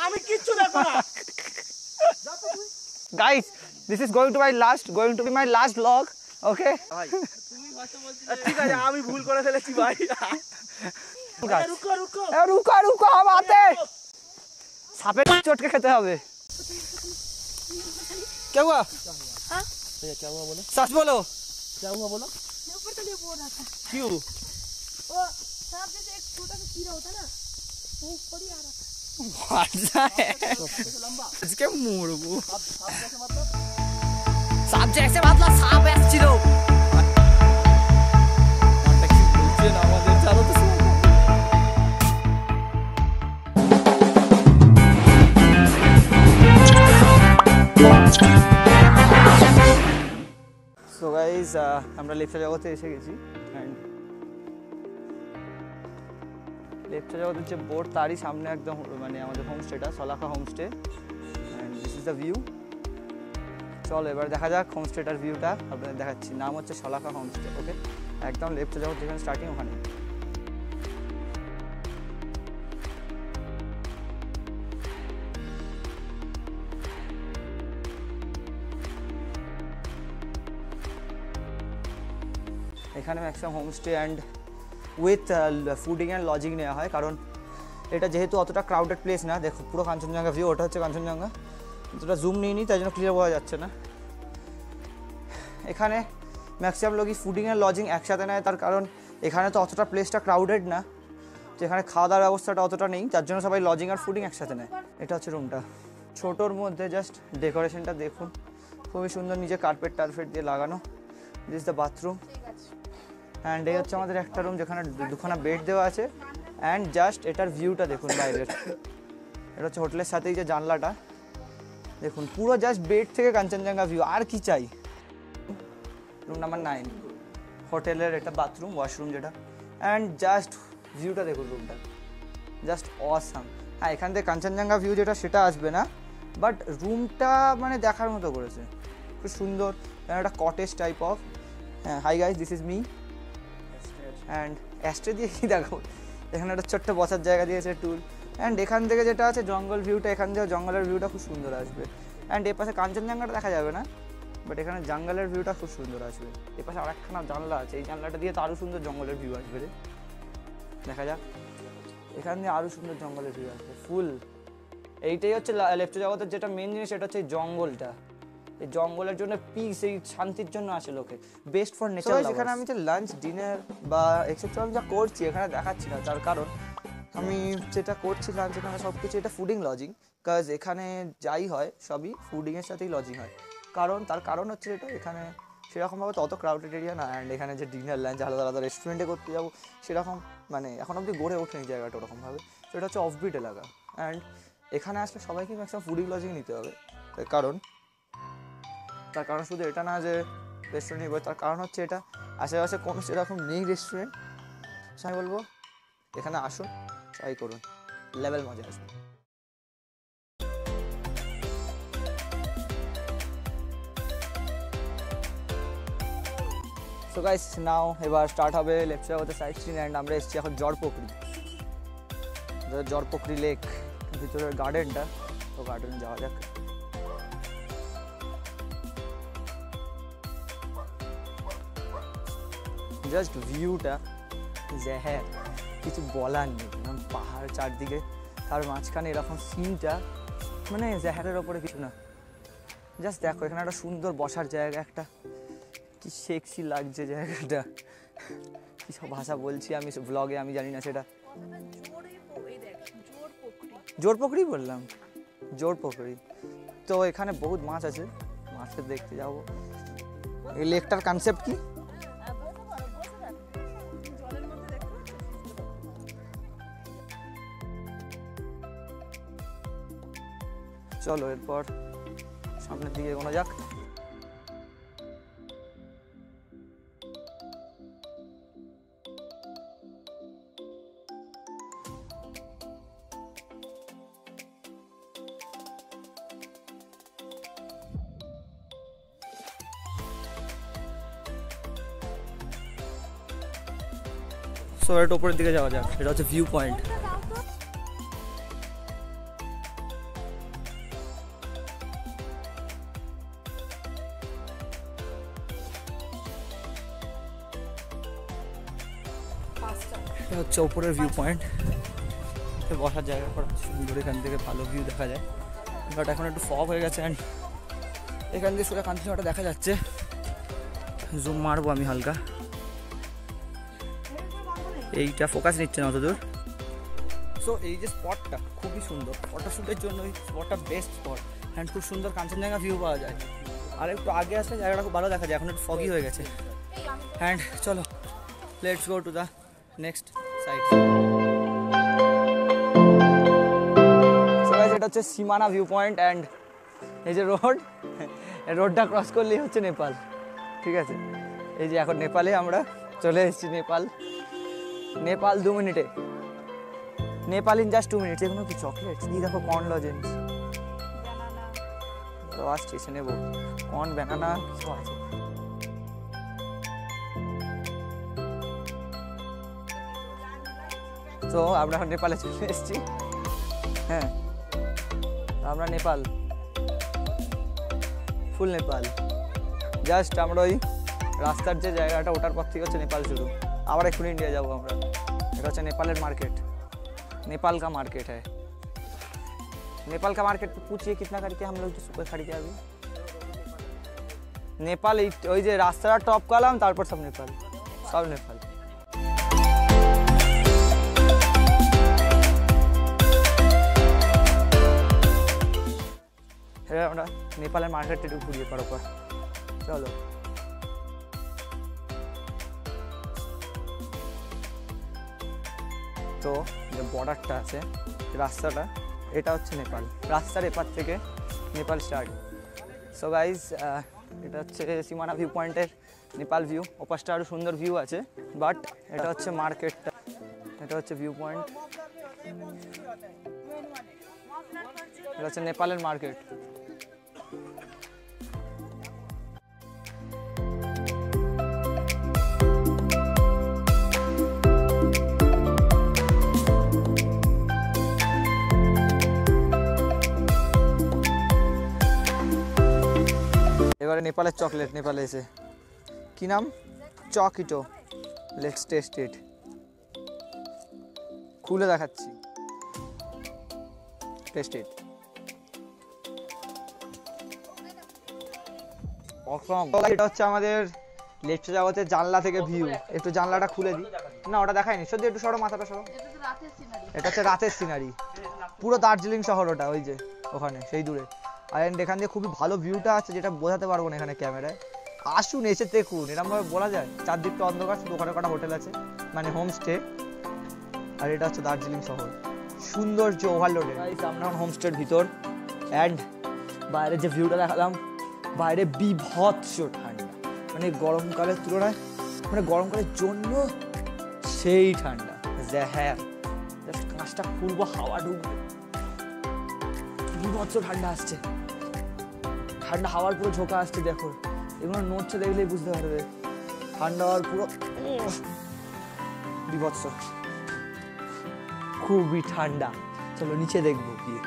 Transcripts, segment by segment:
আমি কিচ্ছু দেখো না Guys, this is going to be my last vlog. Okay? ভাই ঠিক আছে আমি ভুল করে ফেলেছি ভাই রুকো রুকো रुको हम आते हैं सापे चोट के खेते হবে क्या हुआ हाँ क्या हुआ बोलो सच बोलो क्या हुआ बोलो मैं ऊपर तक बोल रहा था क्यों वो सांप जैसे एक छोटा सा कीड़ा होता है ना वो ऊपर ही आ रहा था इसके मुड़बू सांप जैसे मतलब सांप ऐसे चिरो So guys, আমরা লেপচা জগতে এসে গেছি and লেপচা জগতের যে বোর্ড তারই সামনে একদম মানে আমাদের হোমস্টেটা সলাখা homestay and this is the view চলো এবার দেখা যাক হোমস্টেটার ভিউটা আপনাদের দেখাচ্ছি নাম হচ্ছে সলাখা হোমস্টে ওকে একদম লেপচা জগৎ যেখানে স্টার্টিং ওখানে এখানে maximum homestay and with fooding and lodging নেওয়া হয় কারণ এটা যেহেতু অতটা ক্রাউডেড প্লেস না দেখো পুরো কাঞ্চনজঙ্ঘা ভিউ ওটা হচ্ছে কাঞ্চনজঙ্ঘা অতটা জুম নিয়ে নিই তাই জন্য ক্লিয়ার বোঝা যাচ্ছে না এখানে ম্যাক্সিমাম লোকই ফুডিং অ্যান্ড লজিং একসাথে নেয় তার কারণ এখানে তো অতটা প্লেসটা ক্রাউডেড না তো এখানে খাওয়া দাওয়ার ব্যবস্থাটা অতটা নেই তার জন্য সবাই লজিং আর ফুডিং একসাথে নেয় এটা হচ্ছে রুমটা ছোটোর মধ্যে জাস্ট ডেকোরেশনটা দেখুন খুবই সুন্দর নিচে কার্পেট টার্পেট দিয়ে লাগানো দিস দ্য বাথরুম অ্যান্ড এই হচ্ছে আমাদের একটা রুম যেখানে দুখানা বেড দেওয়া আছে অ্যান্ড জাস্ট এটার ভিউটা দেখুন বাইরের এটা হচ্ছে হোটেলের সাথেই যে জানলাটা দেখুন পুরো জাস্ট বেড থেকে কাঞ্চনজঙ্ঘা ভিউ আর কি চাই রুম নাম্বার 9 হোটেলের এটা বাথরুম ওয়াশরুম যেটা অ্যান্ড জাস্ট ভিউটা দেখুন রুমটা জাস্ট অসাম হ্যাঁ এখান থেকে কাঞ্চনজঙ্ঘা ভিউ যেটা সেটা আসবে না বাট রুমটা মানে দেখার মতো করেছে খুব সুন্দর একটা কটেজ টাইপ অফ হ্যাঁ hi guys this is me and ashtray দিয়ে কী দেখো এখানে একটা ছোট্ট বসার জায়গা দিয়েছে টুল অ্যান্ড এখান থেকে যেটা আছে জঙ্গল ভিউটা এখান থেকে জঙ্গলের ভিউটা খুব সুন্দর আসবে অ্যান্ড এর পাশে কাঞ্চনজঙ্ঘাটা দেখা যাবে না বাট এখানে জঙ্গলের ভিউটা খুব সুন্দর আসবে এর পাশে আরেকখানা জানলা আছে এই জানলাটা দিয়ে তো আরও সুন্দর জঙ্গলের ভিউ আসবে রে দেখা যাক এখান দিয়ে আরও সুন্দর জঙ্গলের ভিউ আসবে ফুল এইটাই হচ্ছে লেপচা জগতের যেটা মেন জিনিস সেটা হচ্ছে এই জঙ্গলটা এই জঙ্গলের জন্য পিস এই শান্তির জন্য আসে লোকে বেস্ট ফর নেচার এখানে আমি যে লাঞ্চ ডিনার বা এক্সেট্রা আমি যা করছি এখানে দেখাচ্ছি না তার কারণ আমি যেটা করছি লাঞ্চ এখানে সব কিছু এটা ফুডিং লজিং কাজ এখানে যাই হয় সবই ফুডিংয়ের সাথেই লজিং হয় তার কারণ হচ্ছে এটা এখানে সেরকমভাবে তো অত ক্রাউডেড এরিয়া না অ্যান্ড এখানে যে ডিনার লাঞ্চ আলাদা আলাদা রেস্টুরেন্টে করতে যাবো সেরকম মানে এখন অবধি গড়ে ওঠেনি জায়গাটা ওরকমভাবে সেটা হচ্ছে অফবিট এলাকা অ্যান্ড এখানে আসলে সবাইকে ম্যাক্সিমাম ফুডিং লজিং নিতে হবে তার কারণ শুধু এটা না যে রেস্টুরেন্ট নিব তার কারণ হচ্ছে এটা আশেপাশে কোনো সেরকম নেই রেস্টুরেন্ট আমি বলবো এখানে আসুন ট্রাই করুন লেভেল মজা আসবে সো গাইস নাও এবার স্টার্ট হবে লেপচা জগতের সাইড সিন অ্যান্ড আমরা এসেছি এখন জড়পোখরি লেক ভিতরের গার্ডেনটা তো গার্ডেনে যাওয়া যাক জাস্ট ভিউটা জেহার কিছু বলার নেই পাহাড় চারদিকে তার মাঝখানে এরকম সিনটা মানে জেহারের ওপরে কিছু না জাস্ট দেখো এখানে একটা সুন্দর বসার জায়গা একটা কি সেক্সি লাগছে জায়গাটা কি সব ভাষা বলছি আমি ব্লগে আমি জানি না সেটা জোরপোখরি বললাম জোরপোখরি তো এখানে বহুত মাছ আছে মাছকে দেখতে যাবো এই লেকটার কনসেপ্ট কি চলো এরপর সামনের দিকে এগোনো যাক সো এর উপরের দিকে যাওয়া যাক এটা হচ্ছে ভিউ পয়েন্ট এটা হচ্ছে ওপরের ভিউ পয়েন্ট, বসার জায়গা করা সুন্দর, এখান থেকে ভালো ভিউ দেখা যায়। বাট এখন একটু ফগ হয়ে গেছে অ্যান্ড এখান থেকে সোজা কাঞ্চনজঙ্ঘাটা দেখা যাচ্ছে। জুম মারবো আমি হালকা, এইটা ফোকাস নিচ্ছে না অত দূর। সো এই যে স্পটটা খুবই সুন্দর, ফটোশ্যুটের জন্য এই স্পটটা বেস্ট স্পট অ্যান্ড খুব সুন্দর কাঞ্চনজঙ্ঘা ভিউ পাওয়া যায়। আর একটু আগে আসলে জায়গাটা খুব ভালো দেখা যায়, এখন একটু ফগি হয়ে গেছে। অ্যান্ড চলো let's go to the next side. এটা হচ্ছে সীমানা ভিউ পয়েন্ট অ্যান্ড এই যে রোডটা ক্রস করলেই হচ্ছে নেপাল। ঠিক আছে, এই যে এখন নেপালে আমরা চলে এসেছি। নেপাল 2 মিনিটে, নেপাল ইন জাস্ট 2 মিনিটস। এগুলো কি চকলেট? এই দেখো কর্ন লজেন্স, আসছি এসে নেবো। কর্ন ব্যানানা কিছু আছে। তো আমরা এখন নেপালে চলে এসেছি। হ্যাঁ, আমরা নেপাল, ফুল নেপাল। জাস্ট আমরা ওই রাস্তার যে জায়গাটা ওটার পর থেকে হচ্ছে নেপাল শুরু। আবার এক্ষুনি ইন্ডিয়া যাবো আমরা। এটা হচ্ছে नेपालेर मार्केट, नेपाल का मार्केट है। नेपाल का मार्केट पूछिए कितना करके हम लोग जो सुपर खरीदे अभी। नेपाल ওই যে রাস্তাটা টপ করলাম, তারপর সব নেপাল, সব নেপাল। এবার আমরা নেপালের মার্কেটটা একটু ঘুরিয়ে পড়ো পর, চলো। তো যে বর্ডারটা আছে, রাস্তাটা, এটা হচ্ছে নেপাল। রাস্তার এপার থেকে নেপাল স্টার্ট। সো গাইজ, এটা হচ্ছে সীমানা ভিউ পয়েন্টের নেপাল ভিউ। ওপাশটা আরও সুন্দর ভিউ আছে, বাট এটা হচ্ছে মার্কেটটা, এটা হচ্ছে ভিউ পয়েন্ট। এটা হচ্ছে নেপালের মার্কেট। এবারে নেপালের চকলেট, নেপালে এসে কি নাম, চকিটো। লেটস টেস্ট ইট। খুলে দেখাচ্ছি, টেস্ট ইট। এটা হচ্ছে আমাদের লেটস জগতের জানলা থেকে ভিউ। একটু জানলাটা খুলে দিই না, ওটা দেখায়নি সত্যি, একটু সরো, মাথাটা সরো। এটা হচ্ছে রাতের সিনারি, পুরো দার্জিলিং শহর ওটা, ওই যে ওখানে সেই দূরে। আর এখান দিয়ে খুবই ভালো ভিউটা আছে, যেটা বোঝাতে পারবো না এখানে ক্যামেরায়। আসুন, এসে দেখুন, এরকমভাবে বলা যায়। চারদিকটা অন্ধকার, শুধু ওখানে কটা হোটেল আছে, মানে হোমস্টে। আর এটা হচ্ছে দার্জিলিং শহর, সৌন্দর্য ওভারলোডেড। আমরা এখন হোমস্টের ভিতর, অ্যান্ড বাইরে যে ভিউটা দেখালাম, বাইরে বিভৎস ঠান্ডা, মানে গরমকালের তুলনায়, মানে গরমকালের জন্য সেই ঠান্ডা। হ্যাঁ, জাস্ট কাঁচটা খুলবো, হাওয়া ঢুকবে, বিভৎস ঠান্ডা আসছে। ঠান্ডা হাওয়ার পুরো ঝোঁকা আসছে, দেখো এগুলো নড়ছে, দেখলেই বুঝতে পারবে। ঠান্ডা হাওয়ার পুরো বিভৎস, খুবই ঠান্ডা। চলো নিচে দেখবো গিয়ে।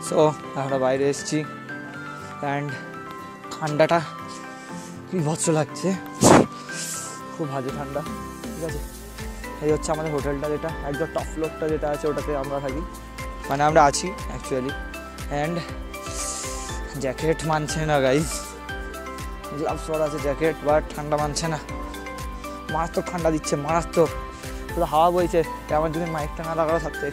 সো আমরা বাইরে এসেছি অ্যান্ড ঠান্ডাটা বিভৎস লাগছে, খুব বাজে ঠান্ডা। ঠিক আছে, এই হচ্ছে আমাদের হোটেলটা, যেটা একদম টপ ফ্লোরটা যেটা আছে, ওটাতে আমরা থাকি, মানে আমরা আছি অ্যাকচুয়ালি। অ্যান্ড জ্যাকেট মানছে না গাইজ, গ্লাভস পরা আছে, জ্যাকেট, বাট ঠান্ডা মানছে না। মারাত্মক ঠান্ডা দিচ্ছে, মারাত্মক, পুরো হাওয়া বইছে। আমার যদি মাইকটা না লাগানো থাকতো,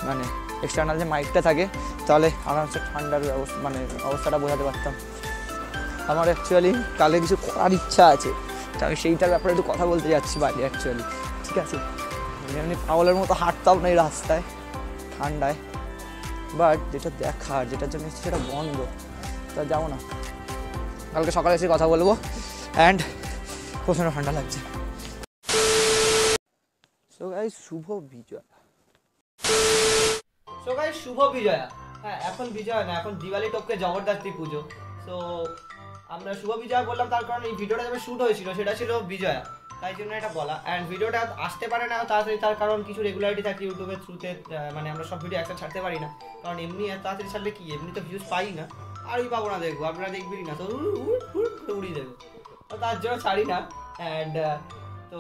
মানে এক্সটার্নাল যে মাইকটা থাকে, তাহলে আরামসে ঠান্ডার মানে অবস্থাটা বোঝাতে পারতাম। আমার অ্যাকচুয়ালি কালে কিছু করার ইচ্ছা আছে, তো আমি সেইটার ব্যাপারে একটু কথা বলতে যাচ্ছি বাইরে অ্যাকচুয়ালি। ঠিক আছে, এমনি পাগলের মতো হাঁটতাম না এই রাস্তায় ঠান্ডায়, বাট যেটা দেখার, যেটার জন্য সেটা বন্ধ, তা যাবো না। কালকে সকালে এসে কথা বলবো। অ্যান্ড প্রচণ্ড ঠান্ডা লাগছে। সো গাইস, শুভ বিজয়া। সো গাইস, শুভ বিজয়া। হ্যাঁ, এখন বিজয়া না, এখন দিওয়ালি টপকে জবরদস্তি পুজো। সো আমরা শুভ বিজয়া বললাম তার কারণ এই ভিডিওটা যখন শ্যুট হয়েছিল সেটা ছিল বিজয়া, তাই জন্য এটা বলা। অ্যান্ড ভিডিওটা আসতে পারে না তাড়াতাড়ি, তার কারণ কিছু রেগুলারিটি থাকে ইউটিউবের থ্রুতে, মানে আমরা সব ভিডিও একসাথে ছাড়তে পারি না, কারণ এমনি এত তাড়াতাড়ি ছাড়লে কি, এমনি তো ভিউজ পাই না, আর ওই পাবো না, দেখবো আপনারা দেখবেনই না, তো উড়িয়ে দেবে, তো তার জন্য ছাড়ি না। অ্যান্ড তো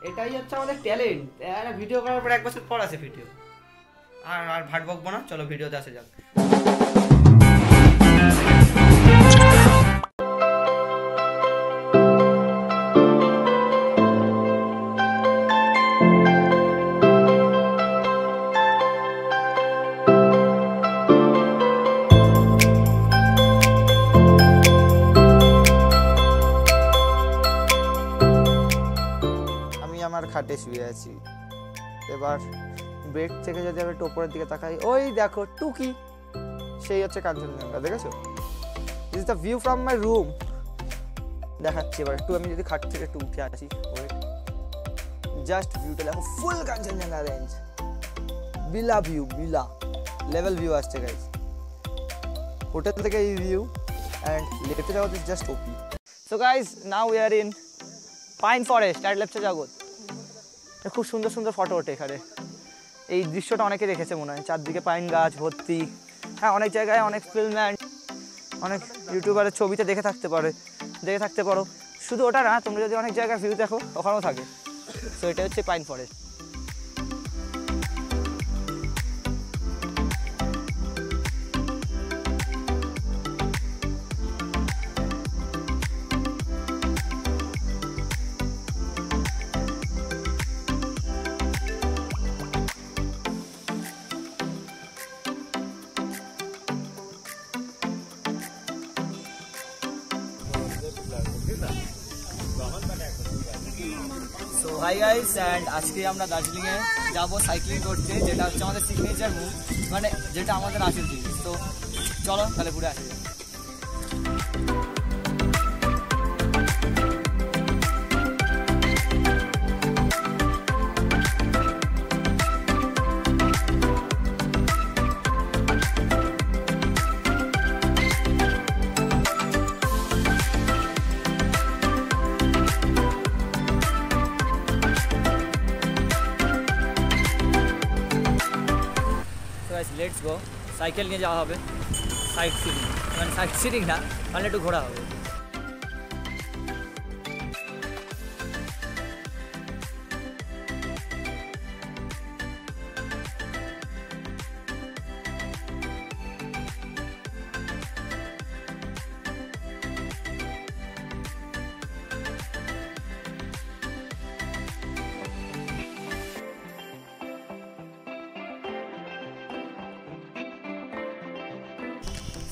এটাই হচ্ছে আমাদের ট্যালেন্ট। ভিডিও করার পর 1 বছর পর আসে ভিডিও। আর ভাট বকবো না, চলো ভিডিওতে আসা যাক। আমার খাটে শুয়ে আছি। এবার বেড থেকে যদি আমি একটু উপরের দিকে তাকাই, ওই দেখো টুকি, সেই হচ্ছে কাঞ্চনজঙ্ঘা, দেখেছো? This is the view from my room. দেখাচ্ছি এবার একটু, আমি যদি খাট থেকে একটু উঠে আসি, ওয়েট, জাস্ট ভিউটা দেখো, ফুল কাঞ্চনজঙ্ঘা রেঞ্জ, বিলা ভিউ, বিলা লেভেল ভিউ আসছে গাইস হোটেল থেকে। এই ভিউ অ্যান্ড লেফটে জগৎ is just OP. So guys, now we are in pine forest at লেফটে জগৎ। খুব সুন্দর সুন্দর ফটো ওঠে এখানে। এই দৃশ্যটা অনেকে দেখেছে মনে হয়, চারদিকে পাইন গাছ ভর্তি। হ্যাঁ, অনেক জায়গায় অনেক ফিল্মম্যান, অনেক ইউটিউবারের ছবিতে দেখে থাকতে পারো। শুধু ওটা না, তোমরা যদি অনেক জায়গায় ভিউ দেখো ওখানেও থাকে। সো এটা হচ্ছে pine forest. So hi guys, and আজকে আমরা দার্জিলিংয়ে যাবো সাইক্লিং করতে, যেটা হচ্ছে আমাদের সিগনেচার মুভ, মানে যেটা আমাদের আসল জিনিস। তো চলো তাহলে ঘুরে আসা যাক। Let's go. সাইকেল নিয়ে যাওয়া হবে সাইট সিরিং, মানে সাইট সিরিং না, মানে একটু ঘোরা হবে।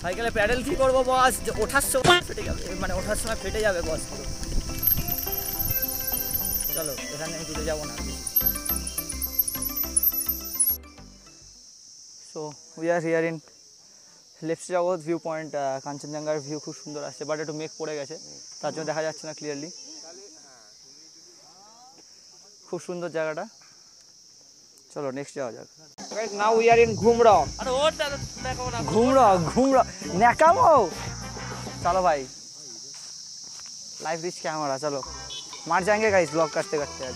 সাইকেলে প্যাডেল কি করবো বস, ওঠার সময় ফেটে যাবে, মানে ওঠার সময় ফেটে যাবে বস। চলো এখানে দূরে যাবো না। So we are here in left জগৎ ভিউ পয়েন্ট। কাঞ্চনজঙ্ঘার ভিউ খুব সুন্দর আসছে, বাট একটু মেঘ পড়ে গেছে, তার জন্য দেখা যাচ্ছে না ক্লিয়ারলি। খুব সুন্দর জায়গাটা, চলো নেক্সট যাওয়া যাক। Now we are in ঘুমরা। ঘুমরা ন্যাকামো। चलो भाई, लाइव रिच कैमरा, चलो मार जाएंगे गाइस ब्लॉग करते करते आज।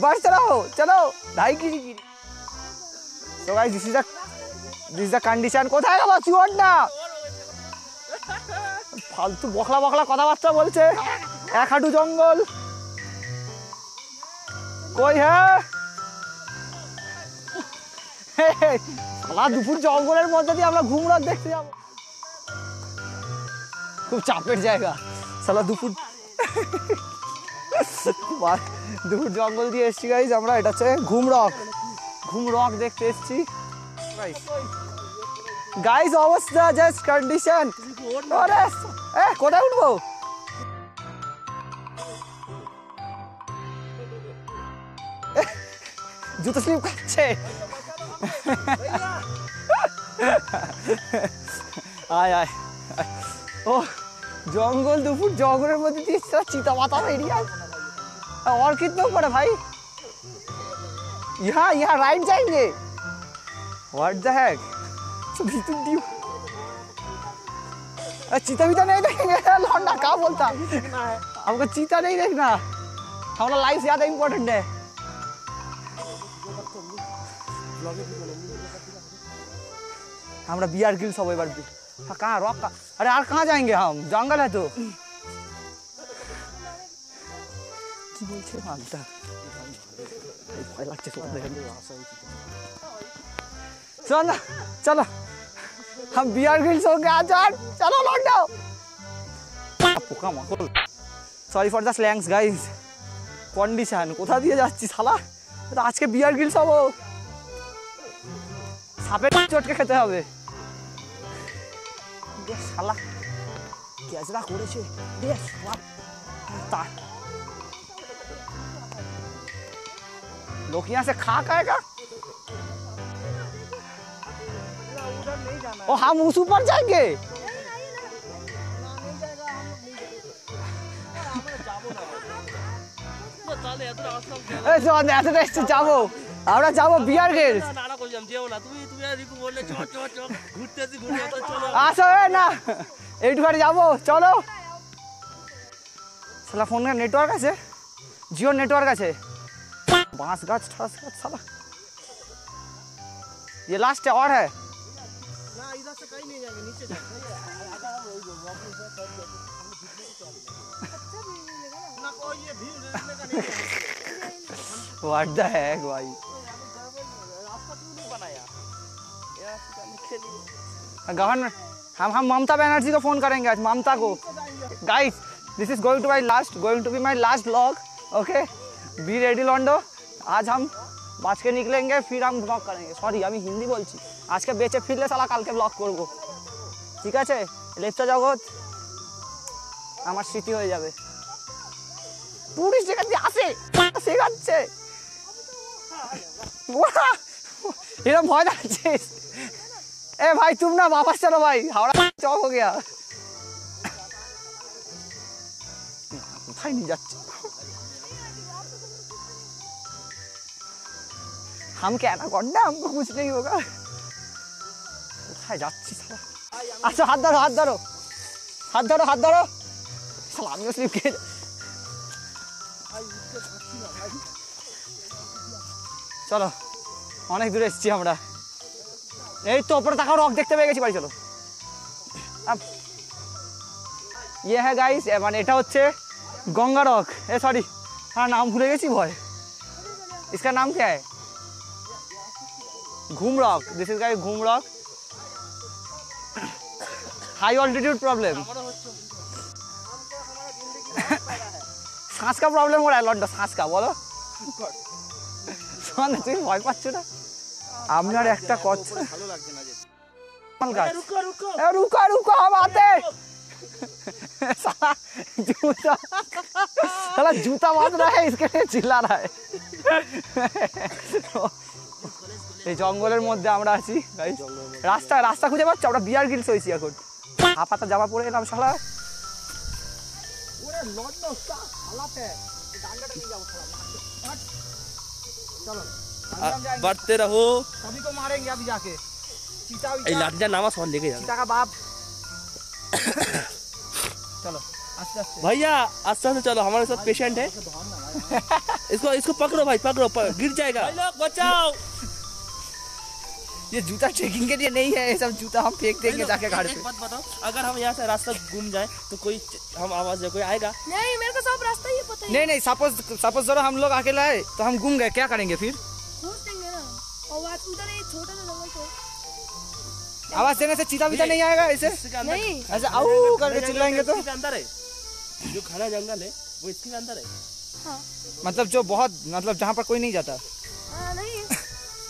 बस रहो, चलो 2.5 गिरी। तो guys this is the condition. কোথায় গেল চিওর না, ফালতু বকলা কথাবার্তা বলছে। এক হাঁটু জঙ্গল কই? হ্যাঁ সালা দুপুর জঙ্গলের মধ্যে দিয়ে আমরা ঘুমরা দেখতে যাবো, খুব চাপের জায়গা। সালা দুপুর জঙ্গল দিয়ে এসছি গাইজ আমরা। এটা হচ্ছে ঘুমরক দেখতে এসছি গাইজ। অবস্থা জাস্ট কন্ডিশন। কোথায় উঠবো? জুতো স্লিপ খাচ্ছে। আয় আয় ও জঙ্গল, দুপুর জঙ্গলের মধ্যে দিয়ে চিতা পাতা এরিয়া। और कितने ऊपर है भाई? यहाँ राइट जाएंगे। What the heck? चीता नहीं देखेंगे लौंडा, क्या बोलता? हमको चीता नहीं देखना, हमारा लाइफ ज्यादा इम्पोर्टेंट है। हमारा बियर ग्रिल्स हो, कहाँ रॉक का? अरे यार कहाँ जाएंगे हम, जंगल है तो। কি বলছে মালটা ভয় লাগছে चलो ना चलो हम बियर ग्रिल्स हो गए आज चलो लौट जाओ sorry for the slangs guys condition কোথা দিয়ে যাচ্ছি শালা তো আজকে বিয়ার গ্রিলস হবো সাপের চটকে খেতে হবে দেখ শালা কেজরা করেছে দেখ তা लोग यहाँ से खा खाएगा और हम उस ऊपर जाएंगे যাবো আমরা যাবো বিয়ার গ্রিলস আসো না এইটুখানে যাবো চলো শালা ফোন নেটওয়ার্ক আছে জিও নেটওয়ার্ক আছে बांस गाछ ठस गाछ साला ये लास्ट है और है ना इधर से कहीं नहीं जाएंगे नीचे ना कोई ये व्यू देखने का नहीं व्हाट द हेक भाई रास्ता क्यों नहीं बनाया ये रास्ता के लिए गवर्नर हम ममता बनर्जी को फोन करेंगे आज ममता को guys this is going to be my last vlog okay be ready London आज हम बाँच के निकलेंगे फिर हम ब्लॉग करेंगे सॉरी আমি হিন্দি বলছি আজকে বেঁচে ফিরলে শালা কালকে ব্লগ করব ঠিক আছে লেপচা জগৎ আমার স্মৃতি হয়ে যাবে টুরিস্ট এখানে আসে শেখাচ্ছে এরা ভয় লাগছিস ए भाई तुम ना वापस चलो भाई हावड़ा चौक हो गया भाई नहीं जाते हम क्या ना कौन हमको कुछ नहीं होगा अच्छा हाथ धरो सलामी स्लिप के चलो অনেক দূরে এসেছি আমরা এই তো উপরে তাকাও রক দেখতে পেয়ে গেছি বাড়ি চলো अब ये है गाइस মানে এটা হচ্ছে গঙ্গা রক ए सॉरी हाँ नाम भूले গেছি ভয় इसका नाम क्या है घूम रॉक दिस इज गाइस घूम रॉक हाई ऑल्टीट्यूड प्रॉब्लम सांस का प्रॉब्लम हो रहा है लंडो सांस का बोलो শোন তুই ভয় পাচ্ছ না আপনার একটা কথা ভালো লাগছে না যেতে रुको रुको रुको हम आते साला जूता बांध रहा है इसके लिए चिल्ला रहा है এই জঙ্গলের মধ্যে আমরা আছি গাইস রাস্তা খুঁজে পাচ্ছি আমরা বিয়ার গ্রিলস হইছি এখন হাফাতা জামা পরে এলাম শালা ওরে লন্ডো শালাতে ডাঙ্গাটা নিয়ে যাবো শালা চলো बढ़ते रहो सभी को मारेंगे अभी जाके चीता ये लाठिया नामा सॉन लेके जा चीता का बाप चलो आस्ते आस्ते भैया आस्ते आस्ते चलो हमारे साथ पेशेंट है इसको पकड़ो भाई पकड़ो गिर जाएगा लोग बचाओ ये जूता ट्रेकिंग के लिए नहीं है ये सब जूता हम फेंक देंगे जाके गाड़ी एक पे बात बताओ अगर हम यहाँ से रास्ता घूम जाए तो कोई हम आवाज दे कोई आएगा नहीं मेरे को सब रास्ता ही पता है नहीं सपोज जरा हम लोग अकेला है तो हम घूम गए क्या करेंगे फिर घूस देंगे ना और आज उधर ये छोटा सा जंगल तो आवाज देने से चीता बीता नहीं आएगा ऐसे इसके अंदर नहीं ऐसे आओ करके चिल्लाएंगे तो इसके अंदर है जो घना जंगल है वो इसके अंदर है हाँ मतलब जो बहुत मतलब जहाँ पर कोई नहीं जाता नहीं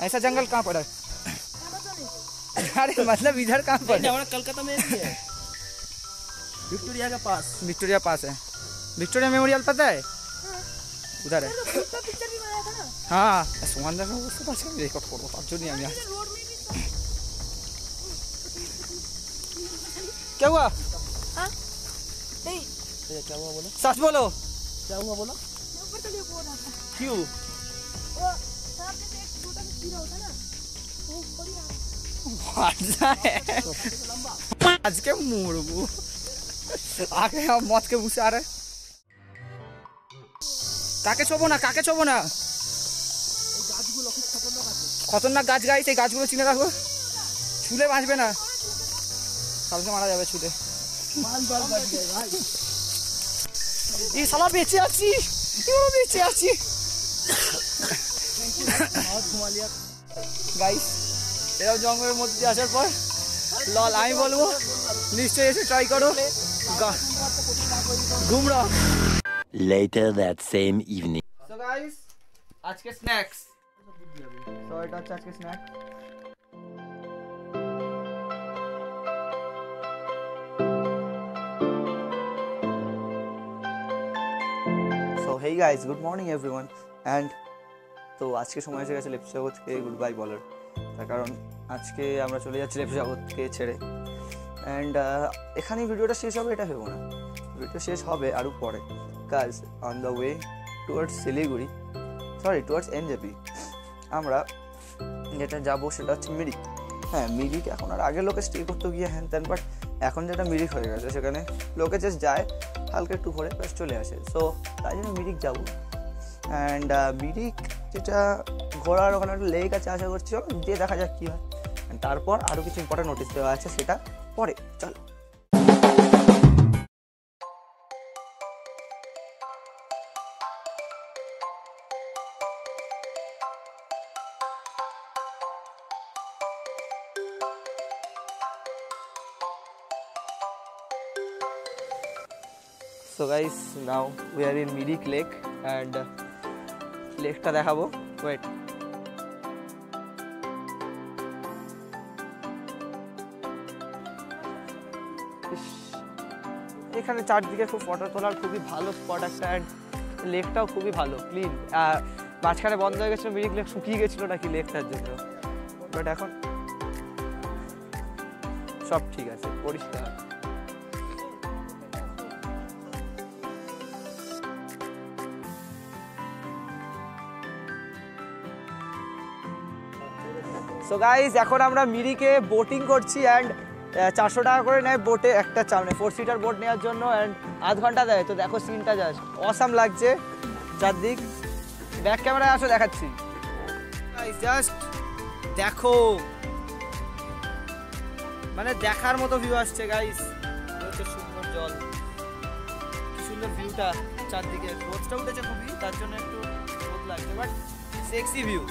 ऐसा जंगल कहाँ पर है पता नहीं अरे मतलब इधर कहाँ पर है हमारा कलकत्ता में भी है विक्टोरिया के पास विक्टोरिया पास है विक्टोरिया मेमोरियल पता है उधर है मेरे को पिक्चर भी बनाया था ना हाँ सुगंधा में उसको पास रिकॉर्ड करो अब जो नहीं हम यहाँ रोड में भी क्या हुआ हाँ नहीं क्या हुआ बोलो सच बोलो क्या हुआ बोलो मैं ऊपर चले बोल रहा था क्यों वो सांप जैसे एक छोटा सा कीड़ा होता ना वो ऊपर ही आज के मुड़बू आके हम मौत के मुँह से आ रहे কাকে ছোবো না খতরনাক গাছ গাইছে এই গাছগুলো চিনে রাখো ছুলে বাঁচবে না কালকে মারা যাবে ছুলে এই শালা বেঁচে আছি নিচে আছি গাইস। এরকম জঙ্গলের মধ্যে দিয়ে আসার পর লল আমি বলবো নিশ্চয়ই এসে ট্রাই করো ঘুমরা। Later that same evening. So guys আজকে স্ন্যাক্স, সো এটা হচ্ছে আজকে snacks. So hey guys, good morning everyone. And তো আজকে সময় এসে গেছে লেপস জগৎকে গুড বাই বলার, তার কারণ আজকে আমরা চলে যাচ্ছি লেপস জগৎকে ছেড়ে। অ্যান্ড এখানেই ভিডিওটা শেষ হবে এটা ভেবো না, ভিডিও শেষ হবে আরও পরে। কাজ on the way towards Siliguri, sorry towards NJP, আমরা যেটা যাবো সেটা হচ্ছে মিরিক। হ্যাঁ মিরিক এখন আর আগের লোকে স্টে করতে গিয়ে হ্যান ত্যান, বাট এখন যেটা মিরিক হয়ে গেছে সেখানে লোকে জাস্ট যায় হালকা একটু ঘুরে প্লাস চলে আসে। সো তাই জন্য মিরিক যাবো। অ্যান্ড মিরিক যেটা ঘোরার ওখানে একটা লেক আছে, আশা করছি চলো দিয়ে দেখা যাক কী হয়। তারপর আরও কিছু ইম্পর্টেন্ট নোটিস দেওয়া আছে, সেটা পরে চলো। So guys, now we are in Mirik Lake and লেকটা দেখাবো, ওয়েট। এখানে চারদিকে খুব ফটো তোলার খুবই ভালো স্পট একটা, অ্যান্ড লেকটাও খুবই ভালো ক্লিন। মাঝখানে বন্ধ হয়ে গেছিলো মিরিক লেক, শুকিয়ে গেছিলো নাকি লেকটার জন্য, বাট এখন সব ঠিক আছে, পরিষ্কার। সো গাইজ এখন আমরা মিরিকে বোটিং করছি, অ্যান্ড 400 টাকা করে নেয় বোটে একটা, 4 সিটার বোট নেওয়ার জন্য, অ্যান্ড আধ ঘন্টা দেয়। তো দেখো সিনটা জাস্ট অসাম লাগছে চারদিক। ব্যাক ক্যামেরায় আসো দেখাচ্ছি, জাস্ট দেখো, মানে দেখার মতো ভিউ আসছে গাইজ। হচ্ছে সুন্দর জল, কি সুন্দর ভিউটা চারদিকে। রোদটা উঠেছে খুবই, তার জন্য একটু রোদ লাগছে, বাট সেক্সি ভিউ।